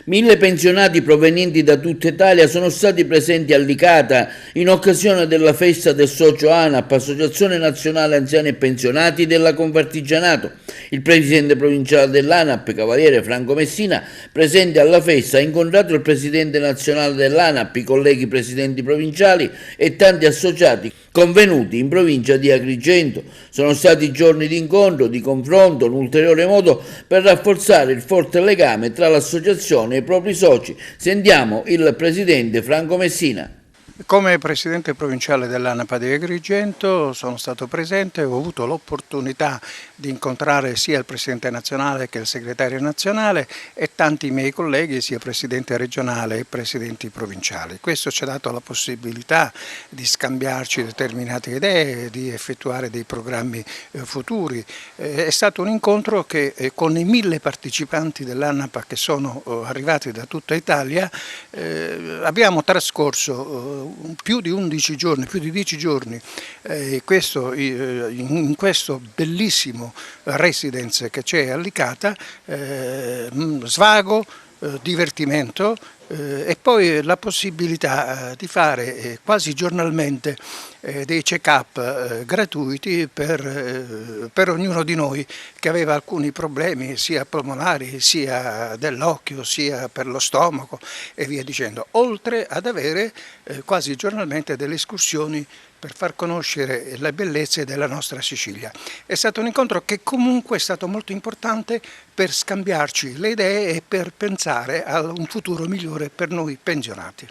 1000 pensionati provenienti da tutta Italia sono stati presenti a Licata in occasione della festa del socio ANAP, Associazione Nazionale Anziani e Pensionati della Confartigianato. Il presidente provinciale dell'ANAP, Cavaliere Franco Messina, presente alla festa, ha incontrato il presidente nazionale dell'ANAP, i colleghi presidenti provinciali e tanti associati convenuti in provincia di Agrigento. Sono stati giorni di incontro, di confronto, un ulteriore modo per rafforzare il forte legame tra l'associazione e i propri soci. Sentiamo il presidente Franco Messina. Come presidente provinciale dell'ANAP di Agrigento sono stato presente e ho avuto l'opportunità di incontrare sia il presidente nazionale che il segretario nazionale e tanti miei colleghi, sia presidente regionale e presidenti provinciali. Questo ci ha dato la possibilità di scambiarci determinate idee, di effettuare dei programmi futuri. È stato un incontro che con i 1000 partecipanti dell'ANAP che sono arrivati da tutta Italia abbiamo trascorso più di 11 giorni, più di 10 giorni in questo bellissimo residence che c'è a Licata, svago, divertimento e poi la possibilità di fare quasi giornalmente dei check-up gratuiti per ognuno di noi che aveva alcuni problemi sia polmonari, sia dell'occhio, sia per lo stomaco e via dicendo, oltre ad avere quasi giornalmente delle escursioni per far conoscere le bellezze della nostra Sicilia. È stato un incontro che comunque è stato molto importante per scambiarci le idee e per pensare a un futuro migliore per noi pensionati.